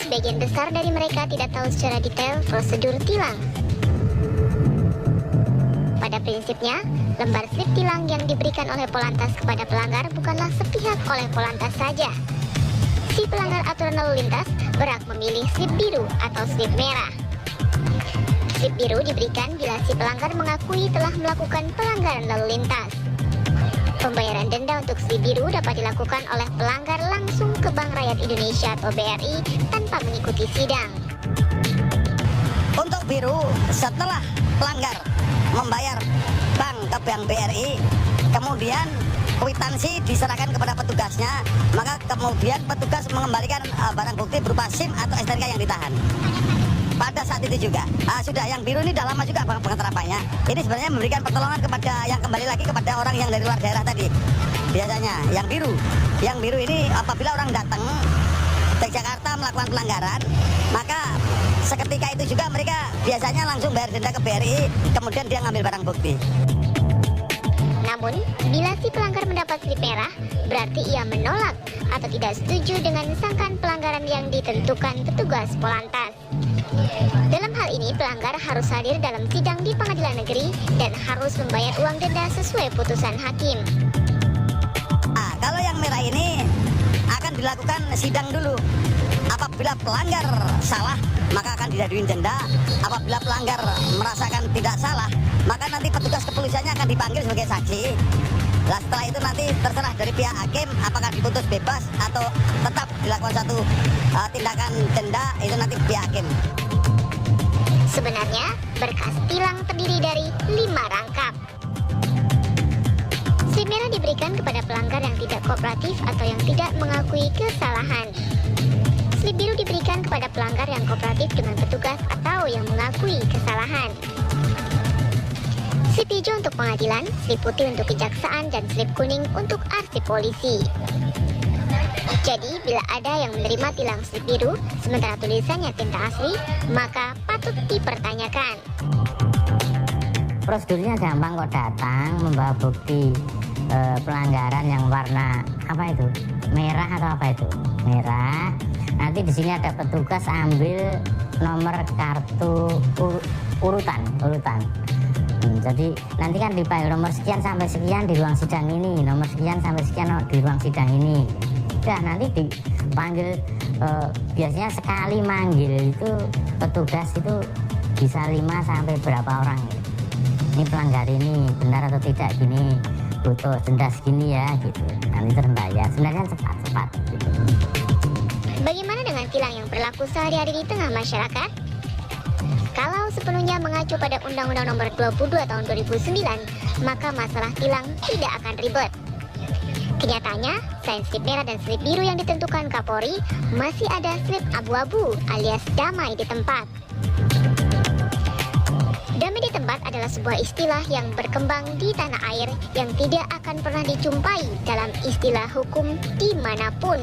sebagian besar dari mereka tidak tahu secara detail prosedur tilang. Pada prinsipnya, lembar slip tilang yang diberikan oleh Polantas kepada pelanggar bukanlah sepihak oleh Polantas saja. Si pelanggar aturan lalu lintas berhak memilih slip biru atau slip merah. Slip biru diberikan bila si pelanggar mengakui telah melakukan pelanggaran lalu lintas. Pembayaran denda untuk slip biru dapat dilakukan oleh pelanggar langsung ke Bank Rakyat Indonesia atau BRI tanpa mengikuti sidang. Untuk biru, setelah pelanggar membayar bank ke Bank BRI, kemudian kwitansi diserahkan kepada petugasnya, maka kemudian petugas mengembalikan barang bukti berupa SIM atau STNK yang ditahan. Pada saat itu juga sudah yang biru ini sudah lama juga pengetarapannya. Ini sebenarnya memberikan pertolongan kepada yang kembali lagi kepada orang yang dari luar daerah tadi. Biasanya yang biru ini apabila orang datang ke Jakarta melakukan pelanggaran, maka seketika itu juga mereka biasanya langsung bayar denda ke BRI, kemudian dia ngambil barang bukti. Namun, bila si pelanggar mendapat slip merah, berarti ia menolak atau tidak setuju dengan sangkaan pelanggaran yang ditentukan petugas Polantas. Dalam hal ini, pelanggar harus hadir dalam sidang di pengadilan negeri dan harus membayar uang denda sesuai putusan hakim. Kalau yang merah ini akan dilakukan sidang dulu. Apabila pelanggar salah, maka akan diaduin denda. Apabila pelanggar merasakan tidak salah, maka nanti petugas kepolisiannya akan dipanggil sebagai saksi. Nah, setelah itu nanti terserah dari pihak hakim apakah diputus bebas atau tetap dilakukan satu tindakan denda, itu nanti pihak hakim. Sebenarnya, berkas tilang terdiri dari 5 rangkap. Slip merah diberikan kepada pelanggar yang tidak kooperatif atau yang tidak mengakui kesalahan. Slip biru diberikan kepada pelanggar yang kooperatif dengan petugas atau yang mengakui kesalahan. Slip hijau untuk pengadilan, slip putih untuk kejaksaan, dan slip kuning untuk arsip polisi. Jadi, bila ada yang menerima tilang slip biru, sementara tulisannya tinta asli, maka patut dipertanyakan. Prosedurnya gampang kok, datang membawa bukti pelanggaran yang warna apa itu? Merah atau apa itu? Merah. Nanti di sini ada petugas ambil nomor kartu urutan. Jadi nanti kan dipanggil nomor sekian sampai sekian di ruang sidang ini, nomor sekian sampai sekian di ruang sidang ini. Udah nanti dipanggil, biasanya sekali manggil itu petugas itu bisa 5 sampai berapa orang. Ini pelanggar ini benar atau tidak gini, butuh denda segini ya gitu. Nanti terbayar. Sebenarnya cepat gitu. Bagaimana dengan tilang yang berlaku sehari-hari di tengah masyarakat? Kalau sepenuhnya mengacu pada Undang-Undang Nomor 22 Tahun 2009, maka masalah tilang tidak akan ribet. Kenyataannya, selain slip merah dan slip biru yang ditentukan Kapolri, masih ada slip abu-abu alias damai di tempat. Damai di tempat adalah sebuah istilah yang berkembang di tanah air yang tidak akan pernah dijumpai dalam istilah hukum dimanapun.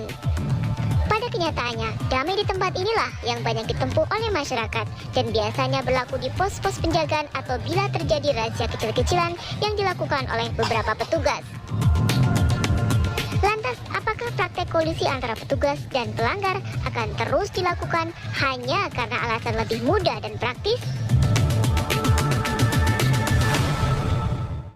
Pada kenyataannya, damai di tempat inilah yang banyak ditempuh oleh masyarakat dan biasanya berlaku di pos-pos penjagaan atau bila terjadi razia kecil-kecilan yang dilakukan oleh beberapa petugas. Lantas, apakah praktek kolusi antara petugas dan pelanggar akan terus dilakukan hanya karena alasan lebih mudah dan praktis?